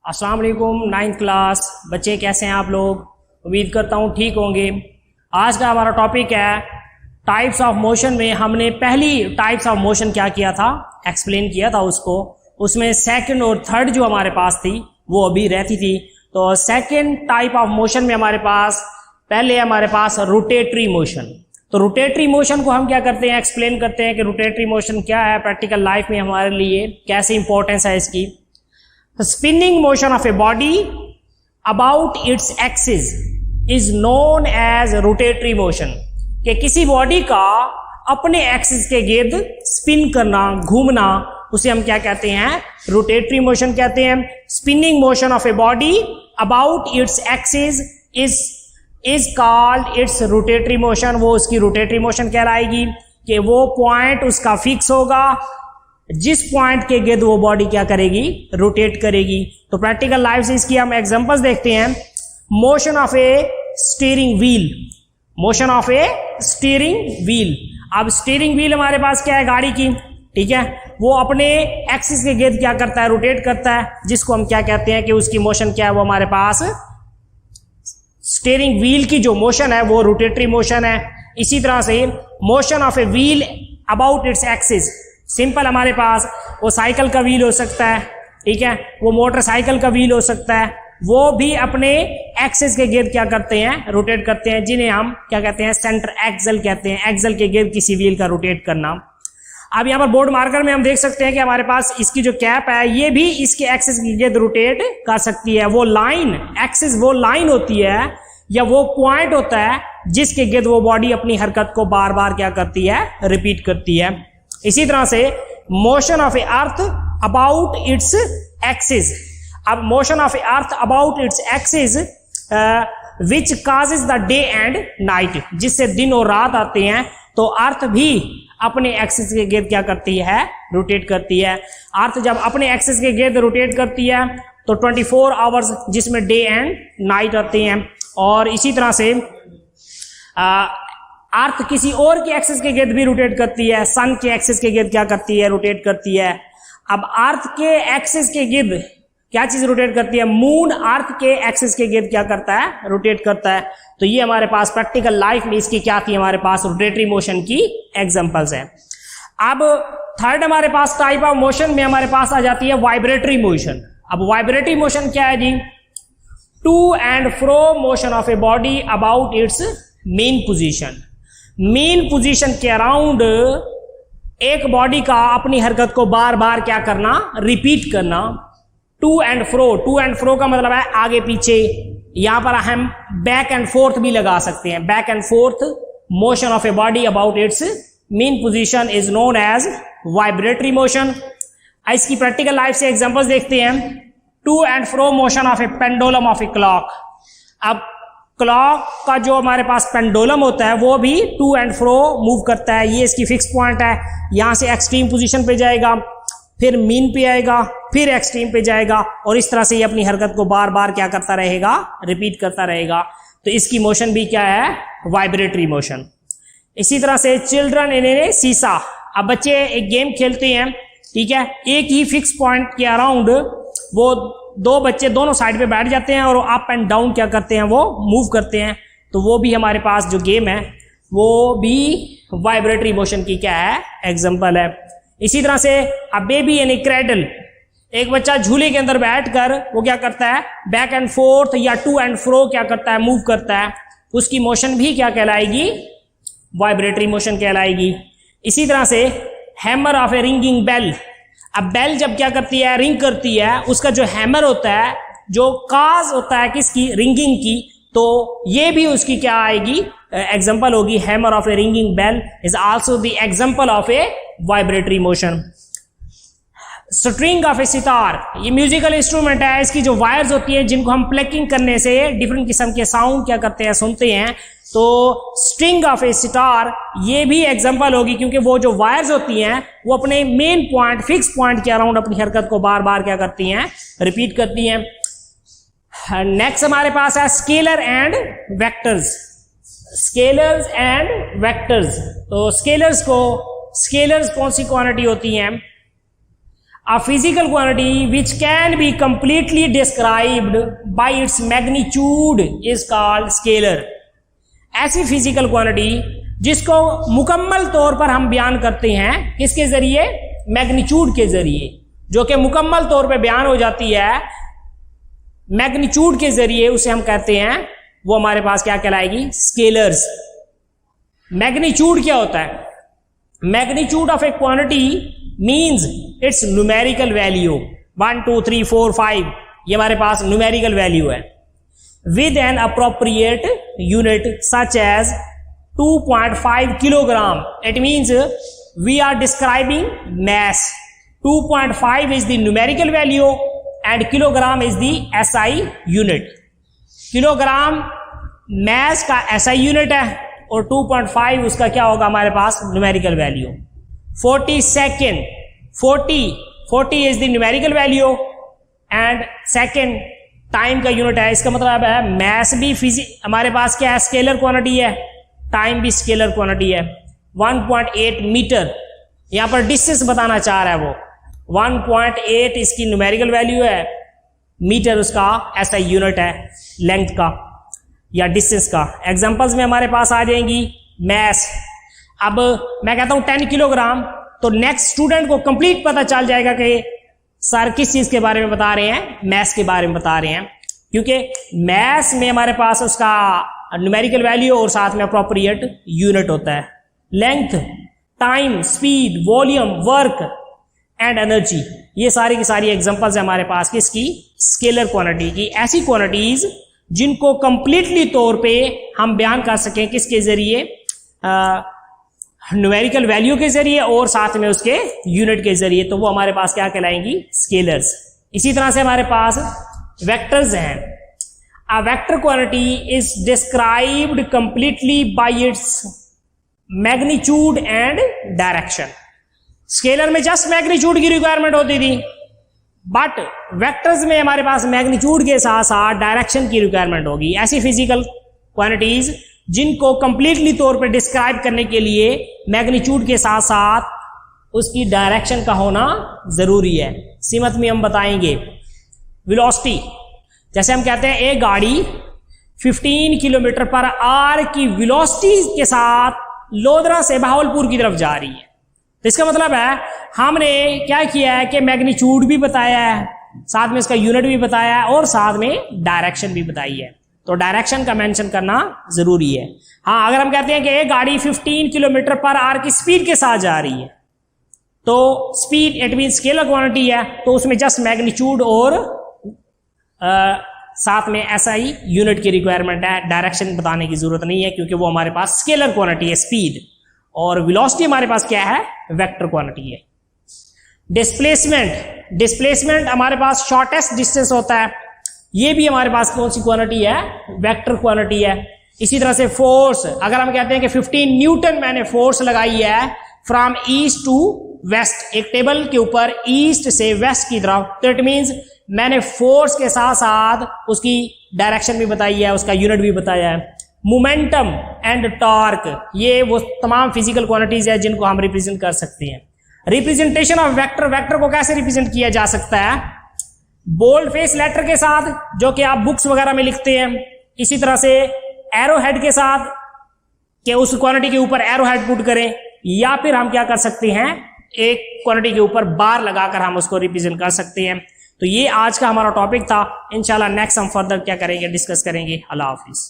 अस्सलाम वालेकुम 9th class बच्चे, कैसे हैं आप लोग? उम्मीद करता हूँ ठीक होंगे। आज का हमारा टॉपिक है टाइप्स ऑफ मोशन। में हमने पहली टाइप्स ऑफ मोशन क्या किया था, एक्सप्लेन किया था उसको। उसमें सेकंड और थर्ड जो हमारे पास थी वो अभी रहती थी। तो सेकंड टाइप ऑफ मोशन में हमारे पास पहले हमारे पास रोटेटरी मोशन। तो रोटेटरी मोशन को हम क्या करते हैं, एक्सप्लेन करते हैं कि रोटेटरी मोशन क्या है, प्रैक्टिकल लाइफ में हमारे लिए कैसे इंपॉर्टेंस है इसकी। Spinning motion of a body about its axis is known as rotatory motion. कि किसी बॉडी का अपने एक्सिस के गिर्द स्पिन करना, घूमना, उसे हम क्या कहते हैं, रोटेटरी मोशन कहते हैं। Spinning motion of a body about its axis is called its rotatory motion. वो उसकी रोटेटरी मोशन कहलाएगी कि वो पॉइंट उसका फिक्स होगा, जिस पॉइंट के गिर्द वो बॉडी क्या करेगी, रोटेट करेगी। तो प्रैक्टिकल लाइफ से इसकी हम एग्जांपल्स देखते हैं। Motion of A steering wheel, motion of A steering wheel. अब स्टीयरिंग व्हील हमारे पास क्या है, गाड़ी की, ठीक है। वो अपने एक्सिस के गिर्द क्या करता है, रोटेट करता है, जिसको हम क्या कहते हैं कि उसकी मोशन क्या है, वो हमारे पास स्टीयरिंग व्हील की जो मोशन है वो रोटेटरी मोशन है। इसी तरह से motion of a wheel about its axis, simple हमारे पास वो साइकिल का व्हील हो सकता है, ठीक है, वो मोटरसाइकिल का व्हील हो सकता है, वो भी अपने एक्सिस के गिर्द क्या करते हैं, रोटेट करते हैं, जिन्हें हम क्या कहते हैं, सेंटर एक्सल कहते हैं। एक्सल के गिर्द किसी व्हील का रोटेट करना। अब यहाँ पर बोर्ड मार्कर में हम देख सकते हैं कि हमारे पास इसकी जो कैप है ये भी इसके एक्सिस के गिर्द रोटेट कर सकती है। वो लाइन एक्सिस, वो लाइन होती है या वो पॉइंट होता है जिसके गिर्द वो बॉडी अपनी हरकत को बार बार क्या करती है, रिपीट करती है। इसी तरह से motion of a earth about its axis. अब motion of a earth about its axis which causes the day and night, जिससे दिन और रात आते हैं। तो अर्थ भी अपने एक्सिस के गिर्द क्या करती है, रोटेट करती है। अर्थ जब अपने एक्सिस के गिर्द रोटेट करती है तो 24 आवर्स जिसमें डे एंड नाइट आते हैं। और इसी तरह से अर्थ किसी और के एक्सिस के गिर्द भी रोटेट करती है। सन के एक्सिस के गिर्द क्या करती है, रोटेट करती है। अब अर्थ के एक्सिस के गिर्द क्या चीज रोटेट करती है, मून अर्थ के एक्सिस के गिर्द क्या करता है, रोटेट करता है। तो ये हमारे पास प्रैक्टिकल लाइफ में इसकी क्या थी, हमारे पास रोटेटरी मोशन की एग्जांपल्स है। अब थर्ड हमारे पास टाइप ऑफ मोशन में हमारे पास आ जाती है वाइब्रेटरी मोशन। अब वाइब्रेटरी मोशन क्या है जी, to and fro motion of a body about its mean position. Mean position के अराउंड एक बॉडी का अपनी हरकत को बार बार क्या करना, रिपीट करना। To and fro, to and fro का मतलब है आगे पीछे। यहां पर हम बैक एंड फोर्थ भी लगा सकते हैं। Back and forth motion of a body about its mean position is known as vibratory motion. इसकी प्रैक्टिकल लाइफ से एग्जांपल्स देखते हैं। To and fro motion of a pendulum of a clock. अब clock का जो हमारे पास पेंडुलम होता है वो भी टू एंड फ्रो मूव करता है। ये इसकी फिक्स पॉइंट है, यहां से एक्सट्रीम पोजीशन पे जाएगा, फिर मीन पे आएगा, फिर एक्सट्रीम पे जाएगा, और इस तरह से ये अपनी हरकत को बार बार क्या करता रहेगा, रिपीट करता रहेगा। तो इसकी मोशन भी क्या है, वाइब्रेटरी मोशन। इसी तरह से चिल्ड्रन इन ए सीसा। अब बच्चे एक गेम खेलते हैं, ठीक है, एक ही फिक्स पॉइंट के अराउंड वो दो बच्चे दोनों साइड पे बैठ जाते हैं और अप एंड डाउन क्या करते हैं, वो मूव करते हैं। तो वो भी हमारे पास जो गेम है वो भी वाइब्रेटरी मोशन की क्या है, एग्जांपल है। इसी तरह से अब बेबी इन ए क्रेडल, एक बच्चा झूले के अंदर बैठकर वो क्या करता है, बैक एंड फोर्थ या टू एंड फ्रो क्या करता है, मूव करता है। उसकी मोशन भी क्या कहलाएगी, वाइब्रेटरी मोशन कहलाएगी। इसी तरह से hammer of a ringing bell. अब बेल जब क्या करती है, रिंग करती है, उसका जो हैमर होता है, जो काज होता है किसकी, रिंगिंग की, तो ये भी उसकी क्या आएगी, एग्जांपल होगी। Hammer of a ringing bell is also the example of a vibratory motion. String of a sitar, ये म्यूजिकल इंस्ट्रूमेंट है, इसकी जो वायर्स होती है जिनको हम प्लकिंग करने से डिफरेंट किस्म के साउंड क्या करते हैं, सुनते हैं। तो स्ट्रिंग ऑफ ए सितार ये भी एग्जांपल होगी, क्योंकि वो जो वायर्स होती हैं वो अपने मेन पॉइंट, फिक्स पॉइंट के अराउंड अपनी हरकत को बार बार क्या करती हैं, रिपीट करती हैं। नेक्स्ट हमारे पास है scalar and vectors. Scalars and vectors. तो स्केलर्स कौन सी क्वांटिटी होती हैं? A physical quantity which can be completely described by its magnitude is called scalar. ऐसी फिजिकल क्वांटिटी जिसको मुकम्मल तौर पर हम बयान करते हैं किसके जरिए? मैग्नीट्यूड के जरिए, जो कि मुकम्मल तौर पर बयान हो जाती है मैग्नीट्यूड के जरिए, उसे हम कहते हैं, वो हमारे पास क्या कहलाएगी? स्केलर्स। मैग्नीट्यूड क्या होता है? Magnitude of a quantity means its numerical value 1 2 3 4 5, ये हमारे पास न्यूमेरिकल वैल्यू है, with an appropriate unit such as 2.5 kilogram. It means we are describing mass. 2.5 is the numerical value and kilogram is the SI unit. Kilogram mass का SI unit है और 2.5 उसका क्या होगा हमारे पास? Numerical value. 40 second, 40 is the numerical value and second time का unit है. इसका मतलब है मैस भी हमारे पास क्या है? स्केलर क्वांटिटी है, टाइम भी स्केलर क्वांटिटी है. 1.8 मीटर यहां पर डिस्टेंस बताना चाह रहा है वो. 1.8 इसकी न्यूमेरिकल वैल्यू है, मीटर उसका SI यूनिट है लेंथ का या डिस्टेंस का. एग्जांपल्स में हमारे पास आ जाएंगी मैस. अब मैं कहता हूं 10 किलोग्राम, तो नेक्स्ट स्टूडेंट को कंप्लीट पता चल जाएगा कि सर किस चीज के बारे में बता रहे हैं? मैस के बारे में बता रहे हैं, क्योंकि मैस में हमारे पास उसका न्यूमेरिकल वैल्यू और साथ में अप्रोप्रिएट यूनिट होता है. Length, time, speed, volume, work and energy, ये सारी की सारी एग्जांपल्स है हमारे पास किसकी? स्केलर क्वांटिटी की. ऐसी क्वांटिटीज जिनको कंप्लीटली तौर पे हम बयान कर सकें किसके जरिए? न्यूमेरिकल वैल्यू के जरिए और साथ में उसके यूनिट के जरिए, तो वो हमारे पास क्या कहलाएंगी? स्केलर्स. इसी तरह से हमारे पास वेक्टर्स हैं. A vector quantity is described completely by its magnitude and direction. Scalar में जस्ट मैग्नीट्यूड की रिक्वायरमेंट होती थी, बट वेक्टर्स में हमारे पास मैग्नीट्यूड के साथ साथ डायरेक्शन की रिक्वायरमेंट होगी. ऐसी फिजिकल क्वांटिटीज जिनको कंप्लीटली तौर पर डिस्क्राइब करने के लिए मैग्नीट्यूड के साथ साथ उसकी डायरेक्शन का होना जरूरी है. सीमत में हम बताएंगे वेलोसिटी. जैसे हम कहते हैं एक गाड़ी 15 किलोमीटर पर आवर की वेलोसिटी के साथ लोधरा से बहावलपुर की तरफ जा रही है, तो इसका मतलब है हमने क्या किया है कि मैग्नीट्यूड भी बताया है, साथ में इसका यूनिट भी बताया है और साथ में डायरेक्शन भी बताई है. तो डायरेक्शन का मेंशन करना जरूरी है. हाँ, अगर हम कहते हैं कि एक गाड़ी 15 किलोमीटर पर आवर की स्पीड के साथ जा रही है, तो speed it mean scalar quantity है, तो उसमें जस्ट मैग्नीट्यूड और साथ में SI यूनिट की रिक्वायरमेंट है. डायरेक्शन बताने की जरूरत नहीं है क्योंकि वो हमारे पास स्केलर क्वांटिटी है, स्पीड. और वेलोसिटी हमारे पास क्या है? वेक्टर क्वांटिटी है. डिस्प्लेसमेंट हमारे पास शॉर्टेस्ट डिस्टेंस होता है, ये भी हमारे पास कौन सी क्वांटिटी है? वेक्टर क्वांटिटी है. इसी तरह से फोर्स, अगर हम कहते हैं कि 15 न्यूटन मैंने फोर्स लगाई है फ्रॉम ईस्ट टू वेस्ट, एक टेबल के ऊपर ईस्ट से वेस्ट की तरफ, तो इट मींस मैंने फोर्स के साथ साथ उसकी डायरेक्शन भी बताई है, उसका यूनिट भी बताया है. मोमेंटम एंड टॉर्क, ये वो तमाम फिजिकल क्वांटिटीज है जिनको हम रिप्रेजेंट कर सकते हैं. रिप्रेजेंटेशन ऑफ वेक्टर, वेक्टर को कैसे रिप्रेजेंट किया जा सकता है? बोल्ड फेस लेटर के साथ, जो कि आप बुक्स वगैरह में लिखते हैं. इसी तरह से एरो हेड के साथ, कि उस क्वांटिटी के ऊपर एरो हेड पुट करें, या फिर हम क्या कर सकते हैं? एक क्वांटिटी के ऊपर बार लगाकर हम उसको रिप्रेजेंट कर सकते हैं. तो ये आज का हमारा टॉपिक था. इंशाल्लाह नेक्स्ट हम फर्दर क्या करेंगे? डिस्कस करेंगे. अल्लाह हाफिज.